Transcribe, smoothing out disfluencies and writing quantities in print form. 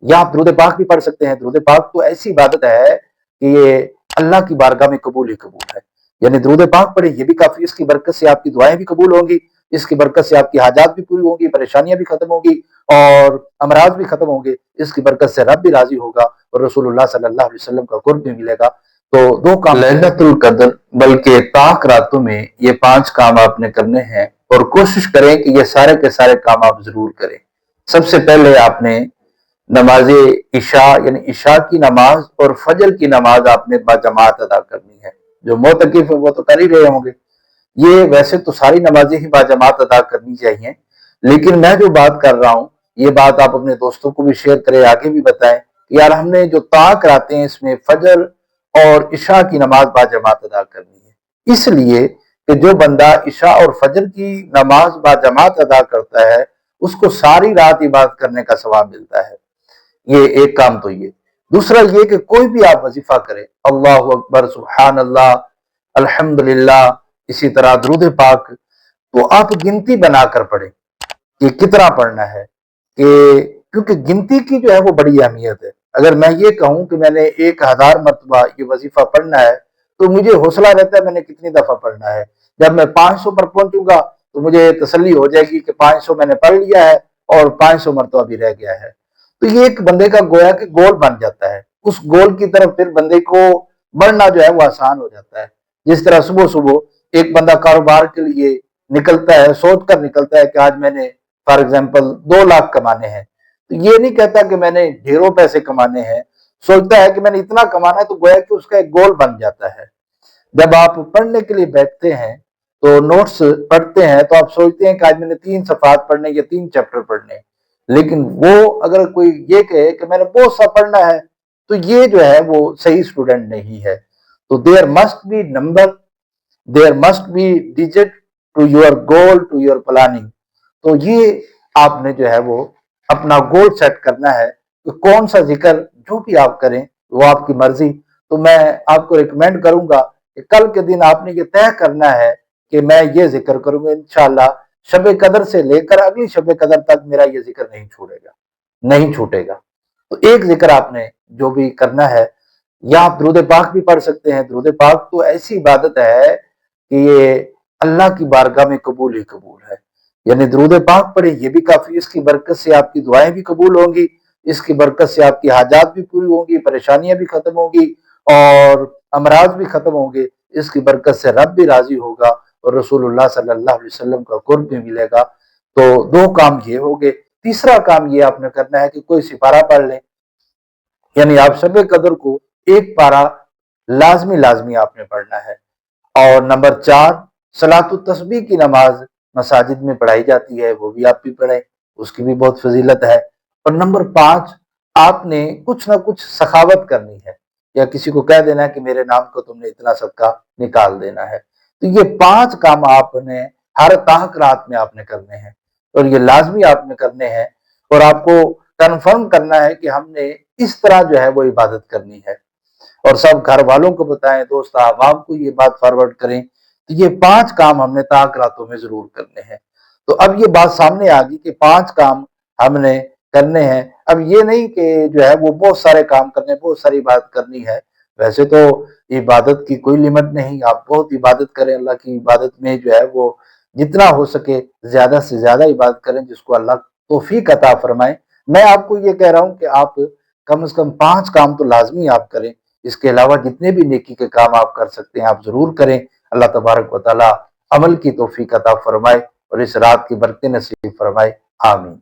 یا आप दुरूद पाक भी पढ़ सकते हैं। दुरूद पाक तो ऐसी इबादत है कि ये अल्लाह की बारगाह में कबूल ही कबूल है। यानी दुरूद पाक पढ़े ये भी काफ़ी, इसकी बरकत से आपकी दुआएँ भी कबूल होंगी, इसकी बरकत से आपकी हाजात भी पूरी होंगी, परेशानियाँ भी खत्म होंगी और अमराज भी खत्म होंगे। इसकी बरकत से रब भी राज़ी होगा और रसूलुल्लाह सल्लल्लाहु अलैहि वसल्लम का कुर्ब भी मिलेगा। तो 2 काम लैलतुल कद्र बल्कि पाक रातों में ये 5 काम आपने करने हैं और कोशिश करें कि ये सारे के सारे काम आप ज़रूर करें। सबसे पहले आपने नमाज इशा यानी इशा की नमाज और फजर की नमाज आपने बाजमात अदा करनी है। जो मोतकिफ है वो तो कर ही रहे होंगे। ये वैसे तो सारी नमाजें ही बाजमात अदा करनी चाहिए, लेकिन मैं जो बात कर रहा हूँ ये बात आप अपने दोस्तों को भी शेयर करें, आगे भी बताएं कि यार हमने जो ताक कराते हैं इसमें फजर और इशा की नमाज बाजमात अदा करनी है। इसलिए कि जो बंदा इशा और फजर की नमाज बाजमात अदा करता है उसको सारी रात इबादत करने का सवाब मिलता है। ये एक काम तो ये। दूसरा ये कि कोई भी आप वजीफा करें, अल्लाहु अकबर, सुभान अल्लाह, अल्हम्दुलिल्लाह, इसी तरह दुरूद पाक, तो आप गिनती बनाकर पढ़ें कि कितना पढ़ना है, कि क्योंकि गिनती की जो है वो बड़ी अहमियत है। अगर मैं ये कहूं कि मैंने 1000 मरतबा ये वजीफा पढ़ना है तो मुझे हौसला रहता है मैंने कितनी दफा पढ़ना है। जब मैं 500 पर पहुंचूंगा तो मुझे तसल्ली हो जाएगी कि 500 मैंने पढ़ लिया है और 500 मरतबा भी रह गया है। तो ये एक बंदे का गोया कि गोल बन जाता है। उस गोल की तरफ फिर बंदे को बढ़ना जो है वो आसान हो जाता है। जिस तरह सुबह सुबह एक बंदा कारोबार के लिए निकलता है, सोच कर निकलता है कि आज मैंने फॉर एग्जाम्पल 2 लाख कमाने हैं, तो ये नहीं कहता कि मैंने ढेरों पैसे कमाने हैं, सोचता है कि मैंने इतना कमाना है, तो गोया कि उसका एक गोल बन जाता है। जब आप पढ़ने के लिए बैठते हैं तो नोट्स पढ़ते हैं तो आप सोचते हैं कि आज मैंने 3 सफ़ात पढ़ने या 3 चैप्टर पढ़ने, लेकिन वो अगर कोई ये कहे कि मैंने बहुत सा पढ़ना है तो ये जो है वो सही स्टूडेंट नहीं है। तो there must be number, there must be digit to your goal, to your planning. तो ये आपने जो है वो अपना गोल सेट करना है कि कौन सा जिक्र जो भी आप करें वो आपकी मर्जी। तो मैं आपको रिकमेंड करूंगा कि कल के दिन आपने ये तय करना है कि मैं ये जिक्र करूंगा, इंशाल्लाह शब कदर से लेकर अगली शब कदर तक मेरा ये जिक्र नहीं छूटेगा, नहीं छूटेगा। तो एक जिक्र आपने जो भी करना है, या आप दुरूद पाक भी पढ़ सकते हैं। दुरूद पाक तो ऐसी इबादत है कि ये अल्लाह की बारगाह में कबूल ही कबूल है। यानी दुरूद पाक पढ़े ये भी काफी, इसकी बरकत से आपकी दुआएं भी कबूल होंगी, इसकी बरकत से आपकी हाजात भी पूरी होंगी, परेशानियां भी खत्म होंगी और अमराज भी खत्म होंगे। इसकी बरकत से रब भी राजी होगा और रसूलुल्लाह सल्लल्लाहु अलैहि वसल्लम का कुर्ब भी मिलेगा। तो 2 काम ये हो गए। तीसरा काम ये आपने करना है कि कोई सिपारा पढ़ लें, यानी आप शब कदर को एक पारा लाजमी लाजमी आपने पढ़ना है। और नंबर 4, सलातु तस्बीह की नमाज मसाजिद में पढ़ाई जाती है, वो भी आप भी पढ़ें, उसकी भी बहुत फजीलत है। और नंबर 5, आपने कुछ ना कुछ सखावत करनी है, या किसी को कह देना है कि मेरे नाम को तुमने इतना सदका निकाल देना है। तो ये 5 काम आपने हर ताक रात में आपने करने हैं और ये लाजमी आपने करने हैं। और आपको कन्फर्म करना है कि हमने इस तरह जो है वो इबादत करनी है और सब घर वालों को बताएं, दोस्त अहबाब को ये बात फॉरवर्ड करें। तो ये 5 काम हमने ताक रातों में जरूर करने हैं। तो अब ये बात सामने आ गई कि 5 काम हमने करने हैं। अब ये नहीं कि जो है वो बहुत सारे काम करने, बहुत सारी इबादत करनी है। वैसे तो इबादत की कोई लिमिट नहीं, आप बहुत इबादत करें। अल्लाह की इबादत में जो है वो जितना हो सके ज्यादा से ज्यादा इबादत करें, जिसको अल्लाह तौफीक अता फरमाए। मैं आपको ये कह रहा हूँ कि आप कम से कम 5 काम तो लाजमी आप करें। इसके अलावा जितने भी नेकी के काम आप कर सकते हैं आप जरूर करें। अल्लाह तबारक व तआला अमल की तौफीक अता फरमाए और इस रात की बरकतें नसीब फरमाए। आमीन।